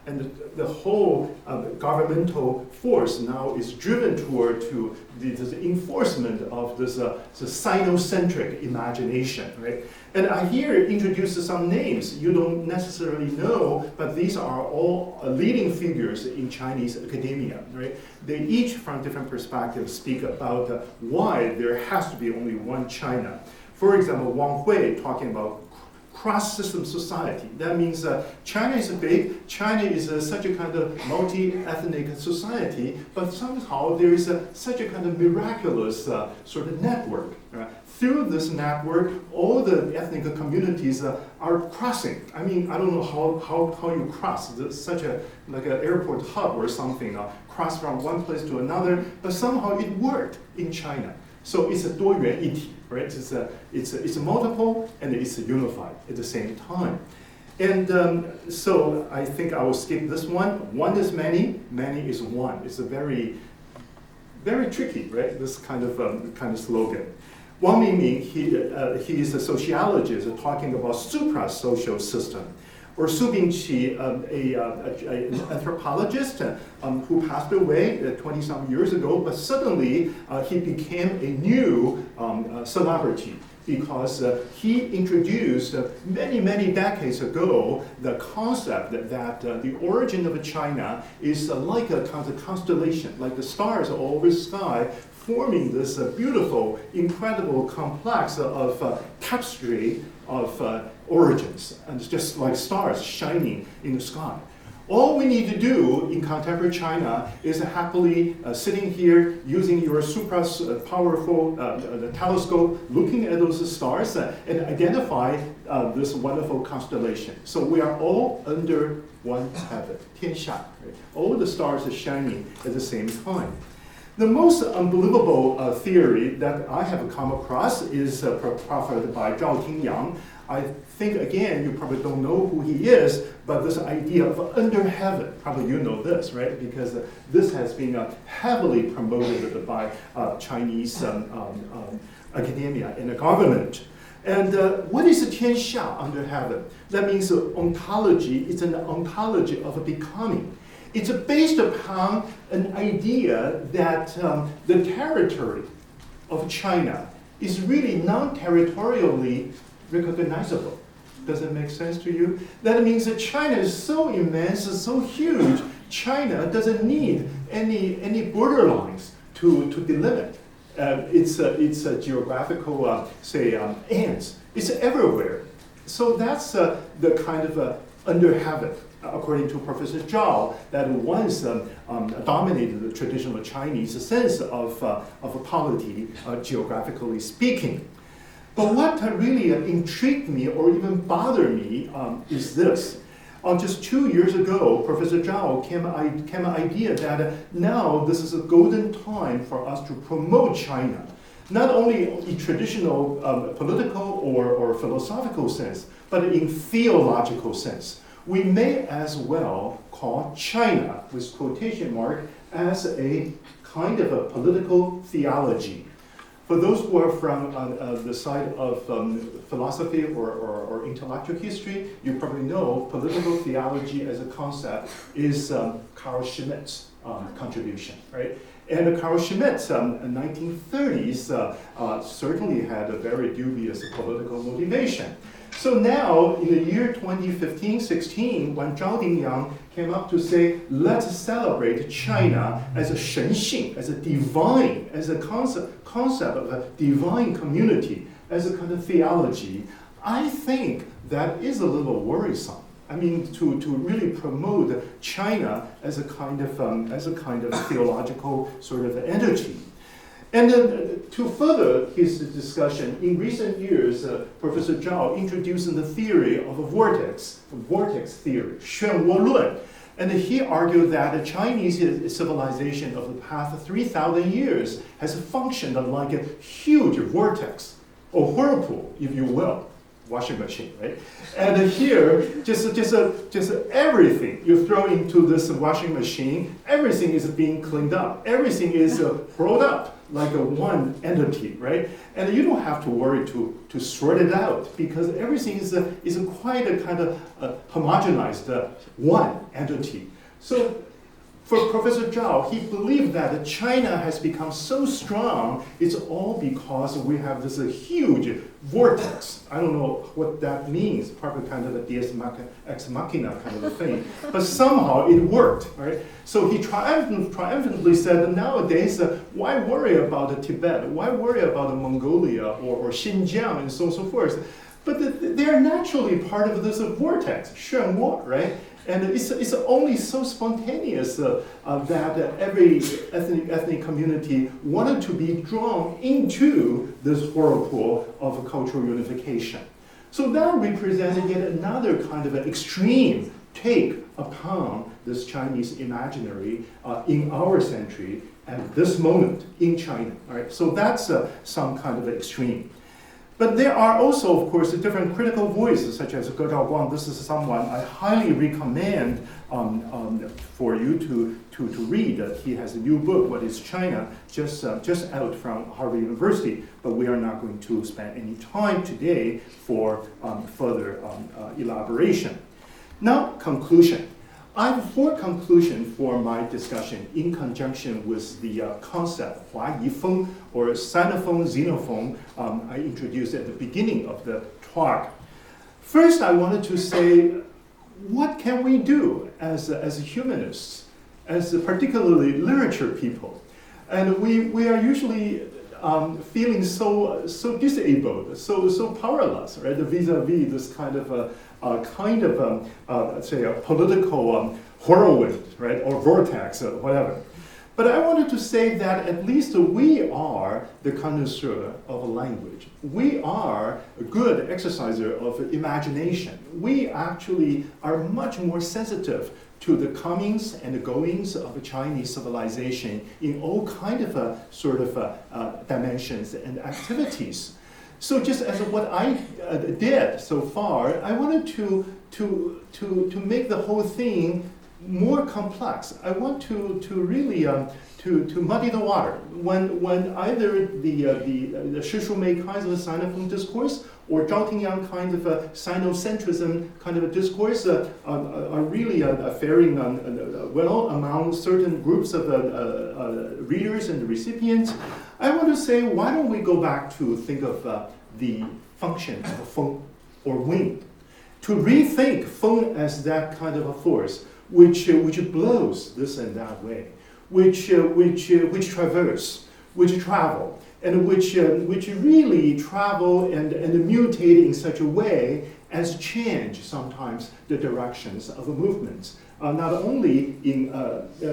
And the whole governmental force now is driven toward to the enforcement of this Sinocentric imagination, right? And I here introduce some names you don't necessarily know, but these are all leading figures in Chinese academia, right? They each, from different perspectives, speak about why there has to be only one China. For example, Wang talking about cross-system society. That means China is big, China is such a kind of multi-ethnic society, but somehow there is such a kind of miraculous sort of network. Through this network, all the ethnic communities are crossing. I don't know how you cross. It's such a, like an airport hub or something, cross from one place to another, but somehow it worked in China. So it's a 多元一体, right? It's a multiple and it's a unified at the same time. And so I think I will skip this one. One is many, many is one. It's a very, very tricky, right? This kind of slogan. Wang Mingming, he is a sociologist talking about supra-social system. Or Su Bingqi, an anthropologist who passed away 20-some years ago, but suddenly he became a new celebrity because he introduced many, many decades ago the concept that the origin of China is like a kind of constellation, like the stars all over the sky, forming this beautiful, incredible complex of tapestry of origins, and it's just like stars shining in the sky. All we need to do in contemporary China is happily sitting here using your super powerful telescope, looking at those stars and identify this wonderful constellation. So we are all under one heaven, 天下, right? All the stars are shining at the same time. The most unbelievable theory that I have come across is proffered by Zhao Tingyang. I think, again, you probably don't know who he is, but this idea of under heaven, probably you know this, right? Because this has been heavily promoted by Chinese academia and the government. And what is 天下 under heaven? That means ontology. It's an ontology of becoming. It's based upon an idea that the territory of China is really non-territorially recognizable. Does it make sense to you? That means that China is so immense, so huge, China doesn't need any borderlines to delimit its geographical, ends. It's everywhere. So that's the kind of under heaven, according to Professor Zhao, that once dominated the traditional Chinese sense of polity, geographically speaking. But what really intrigued me or even bothered me is this. Just 2 years ago, Professor Zhao came an idea that now this is a golden time for us to promote China, not only in traditional political or philosophical sense, but in theological sense. We may as well call China, with quotation mark, as a kind of a political theology. For those who are from the side of philosophy or intellectual history, you probably know political theology as a concept is Carl Schmitt's contribution, right? And Carl Schmitt in the 1930s certainly had a very dubious political motivation. So now, in the year 2015-16, when Zhao Dingyang came up to say, let's celebrate China as a shenxing, as a divine, as a concept of a divine community, as a kind of theology, I think that is a little worrisome. I mean, to really promote China as a kind of theological sort of entity. And to further his discussion, in recent years, Professor Zhao introduced the theory of a vortex theory, 漩涡论. And he argued that the Chinese civilization of the past 3,000 years has functioned like a huge vortex, or whirlpool, if you will. Washing machine, right? And here, just everything you throw into this washing machine, everything is being cleaned up. Everything is brought up like a one entity, right? And you don't have to worry to sort it out because everything is quite a kind of homogenized one entity. So for Professor Zhao, he believed that China has become so strong, it's all because we have this huge vortex. I don't know what that means, probably kind of a deus ex machina kind of a thing, but somehow it worked, right? So he triumphantly said that nowadays, why worry about Tibet? Why worry about Mongolia or Xinjiang and so on and so forth? But they are naturally part of this vortex, 漩涡, right? And it's only so spontaneous that every ethnic community wanted to be drawn into this whirlpool of cultural unification. So that represented yet another kind of an extreme take upon this Chinese imaginary in our century at this moment in China. All right? So that's some kind of extreme. But there are also, of course, different critical voices, such as Wang. This is someone I highly recommend for you to read. He has a new book, What is China, just out from Harvard University. But we are not going to spend any time today for further elaboration. Now, conclusion. I have 4 conclusions for my discussion in conjunction with the concept hua-yi feng, or Sinophone, Xenophone, I introduced at the beginning of the talk. First, I wanted to say, what can we do as humanists, as particularly literature people? And we are usually feeling so disabled, so powerless, right? Vis-a-vis this kind of say a political whirlwind, right, or vortex, or whatever. But I wanted to say that at least we are the connoisseur of language. We are a good exerciser of imagination. We actually are much more sensitive to the comings and the goings of Chinese civilization in all kind of dimensions and activities. So just as what I did so far, I wanted to make the whole thing more complex. I want to really to muddy the water when either the Shishumei kinds of Sinophone discourse or Zhao Tingyang kind of a Sinocentrism kind of a discourse are really faring well among certain groups of readers and recipients. I want to say, why don't we go back to think of the function of feng or wind, to rethink feng as that kind of a force which blows this and that way, which traverse, which travel, and which really travel and mutate in such a way as change sometimes the directions of movements, not only in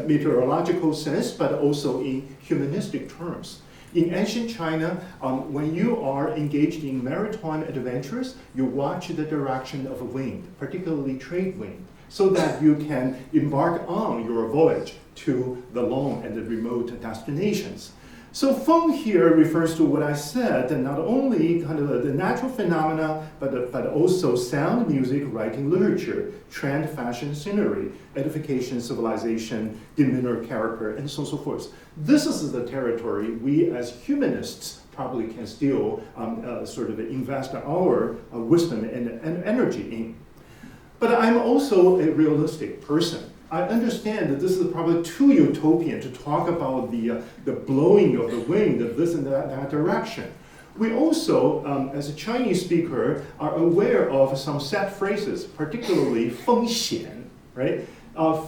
meteorological sense, but also in humanistic terms. In ancient China, when you are engaged in maritime adventures, you watch the direction of wind, particularly trade wind, so that you can embark on your voyage to the long and the remote destinations. So feng here refers to what I said, and not only kind of the natural phenomena, but also sound, music, writing, literature, trend, fashion, scenery, edification, civilization, demeanor, character, and so on and so forth. This is the territory we as humanists probably can still invest our wisdom and energy in. But I'm also a realistic person. I understand that this is probably too utopian to talk about the blowing of the wind of this and that direction. We also, as a Chinese speaker, are aware of some set phrases, particularly feng xian, right?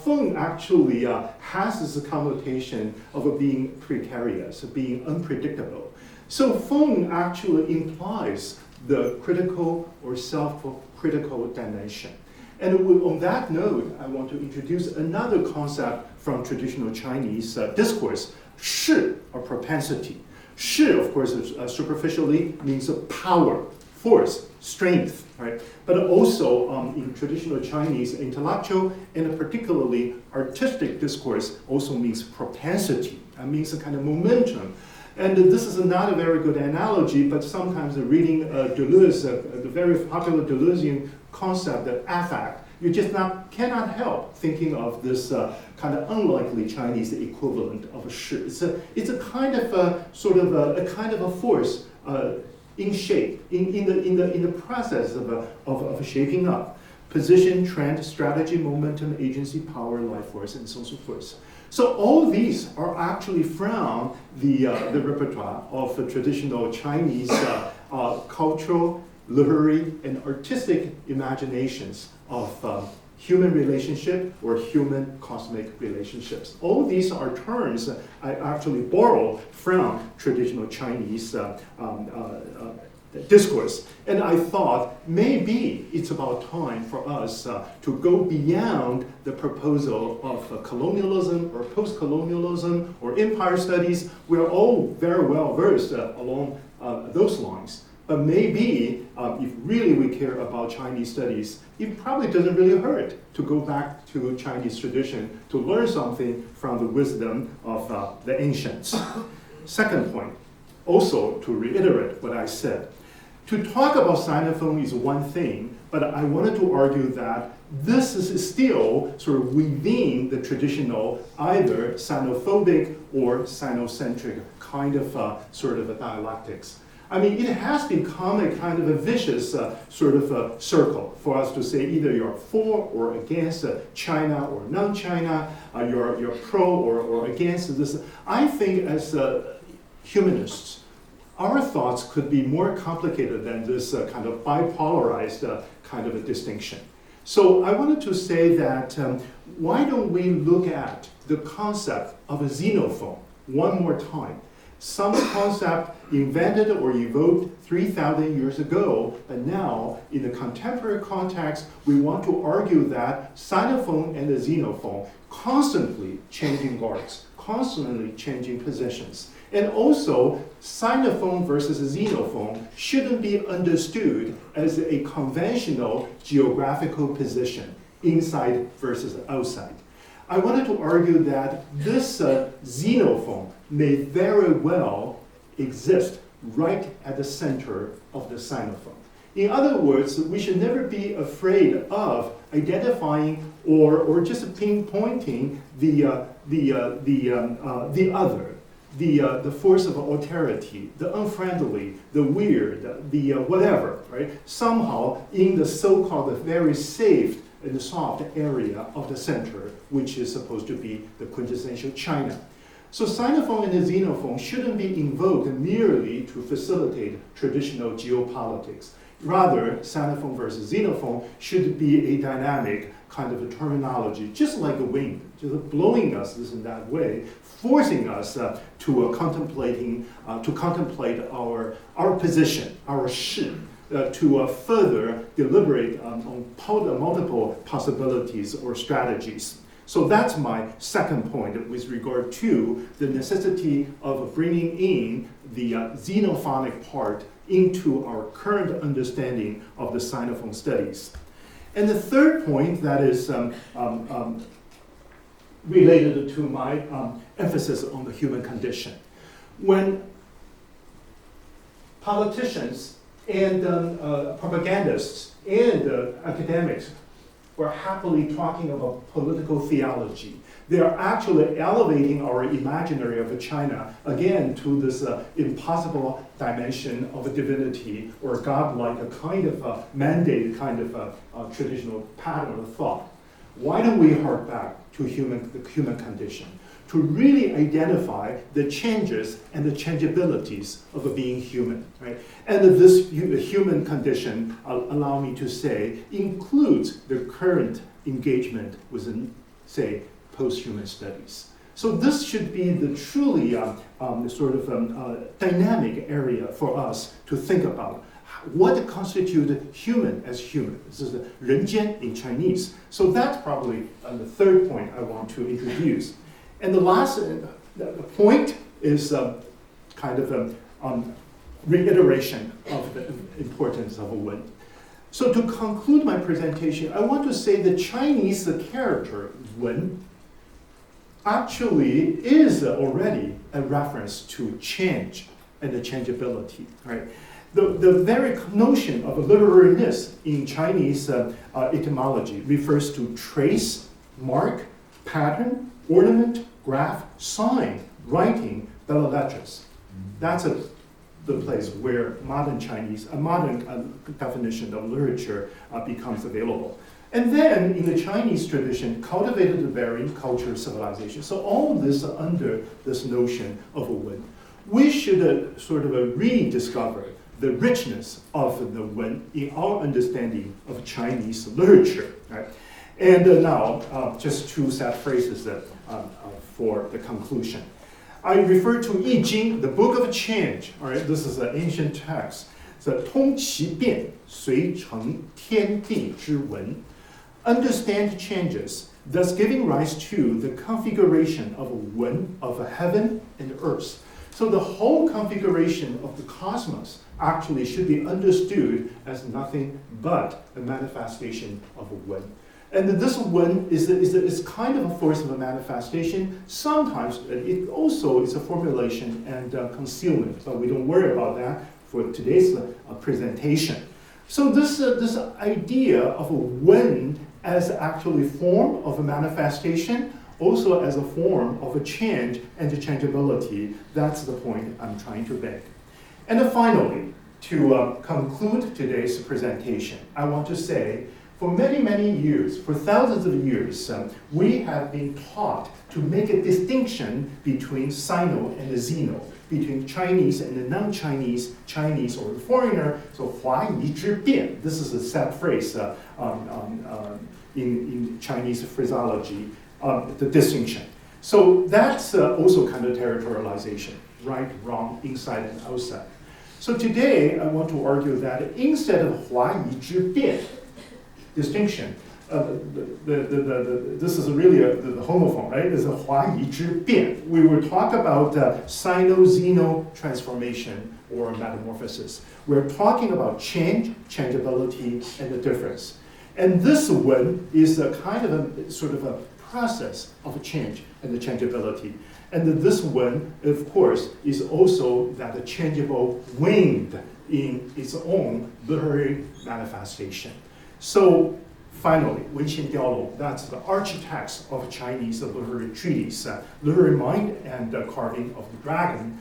Feng actually has this connotation of being precarious, being unpredictable. So feng actually implies the critical or self-critical dimension. And on that note, I want to introduce another concept from traditional Chinese discourse, shi, or propensity. Shi, of course, superficially means power, force, strength, right? But also in traditional Chinese intellectual and particularly artistic discourse also means propensity. That means a kind of momentum. And this is not a very good analogy, but sometimes reading Deleuze, the very popular Deleuzian concept of affect, you just cannot help thinking of this kind of unlikely Chinese equivalent of a shi. It's a kind of a kind of a force in shape, in the process of shaping up, position, trend, strategy, momentum, agency, power, life force, and so on and so forth. So all these are actually from the repertoire of the traditional Chinese cultural, literary, and artistic imaginations of human relationship or human cosmic relationships. All these are terms I actually borrow from traditional Chinese discourse. And I thought maybe it's about time for us to go beyond the proposal of colonialism or post-colonialism or empire studies. We are all very well versed along those lines. But maybe if really we care about Chinese studies, it probably doesn't really hurt to go back to Chinese tradition to learn something from the wisdom of the ancients. Second point, also to reiterate what I said, to talk about Sinophone is one thing, but I wanted to argue that this is still sort of within the traditional either Sinophobic or Sinocentric kind of sort of a dialectics. I mean, it has become a kind of a vicious sort of a circle for us to say either you're for or against China or non-China, you're pro or against this. I think as humanists, our thoughts could be more complicated than this kind of bipolarized kind of a distinction. So I wanted to say that why don't we look at the concept of a xenophone one more time? Some concept invented or evoked 3,000 years ago, but now in the contemporary context, we want to argue that Sinophone and the xenophone constantly changing guards, constantly changing positions. And also, Sinophone versus xenophone shouldn't be understood as a conventional geographical position, inside versus outside. I wanted to argue that this xenophone may very well exist right at the center of the Sinophone. In other words, we should never be afraid of identifying or just pinpointing the other. The force of alterity, the unfriendly, the weird, the whatever, right? Somehow in the so-called very safe and soft area of the center, which is supposed to be the quintessential China. So Sinophone and the xenophone shouldn't be invoked merely to facilitate traditional geopolitics. Rather, Sinophone versus xenophone should be a dynamic kind of a terminology, just like a wind, just blowing us this and that way, forcing us to contemplate our position, our shi, to further deliberate on multiple possibilities or strategies. So that's my second point with regard to the necessity of bringing in the xenophonic part into our current understanding of the Sinophone studies. And the third point that is related to my emphasis on the human condition. When politicians and propagandists and academics were happily talking about political theology, they are actually elevating our imaginary of China again to this impossible dimension of a divinity or godlike, a kind of mandate, kind of traditional pattern of thought. Why don't we hark back to the human condition to really identify the changes and the changeabilities of being human, right? And this human condition, allow me to say, includes the current engagement within, say, post-human studies. So this should be the truly sort of dynamic area for us to think about. What constitutes human as human? This is 人间 in Chinese. So that's probably the third point I want to introduce. And the last point is kind of reiteration of the importance of Wen. So to conclude my presentation, I want to say the Chinese character Wen actually is already a reference to change and the changeability, right? The very notion of literariness in Chinese etymology refers to trace, mark, pattern, ornament, graph, sign, writing, belles lettres. That's the place where modern Chinese, a modern definition of literature becomes available. And then in the Chinese tradition, cultivated the varying culture, civilization. So all of this under this notion of a Wen. We should sort of rediscover the richness of the Wen in our understanding of Chinese literature, right? And now, just two set phrases for the conclusion. I refer to I Ching, the Book of Change. All right, this is an ancient text. The 通其变，遂成天地之文. Understand changes, thus giving rise to the configuration of a Wen of heaven and earth. So the whole configuration of the cosmos actually should be understood as nothing but a manifestation of a Wen. And this Wen is kind of a force of a manifestation. Sometimes it also is a formulation and concealment, but we don't worry about that for today's presentation. So this idea of a Wen as actually form of a manifestation, also as a form of a change and a changeability, that's the point I'm trying to make. And then finally, to conclude today's presentation, I want to say, for many, many years, for thousands of years, we have been taught to make a distinction between Sino and the Xeno, between Chinese and the non-Chinese, Chinese or the foreigner. So hua-yi zhibian, this is a set phrase in Chinese phraseology, the distinction. So that's also kind of territorialization, right, wrong, inside and outside. So today I want to argue that instead of hua-yi zhibian distinction, this is really the homophone, right? It's a hua-yi zhibian. We will talk about Sino-Xeno transformation or metamorphosis. We're talking about change, changeability, and the difference. And this one is a kind of a sort of a process of a change and the changeability. And this one, of course, is also that the changeable wind in its own literary manifestation. So finally, Wenxin Diaolong, that's the architects of Chinese literary treatise, literary mind and carving of the dragon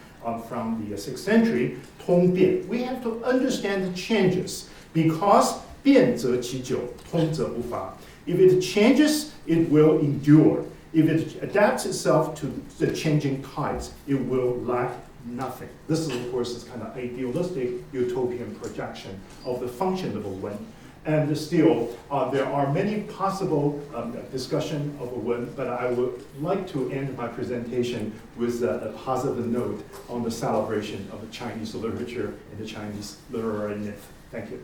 from the 6th century, Tong Bian. We have to understand the changes because 变则其久，通则不伐. If it changes, it will endure. If it adapts itself to the changing tides, it will lack nothing. This is, of course, this kind of idealistic utopian projection of the function of a Wen. And still, there are many possible discussion of a Wen, but I would like to end my presentation with a positive note on the celebration of the Chinese literature and the Chinese literary myth. Thank you.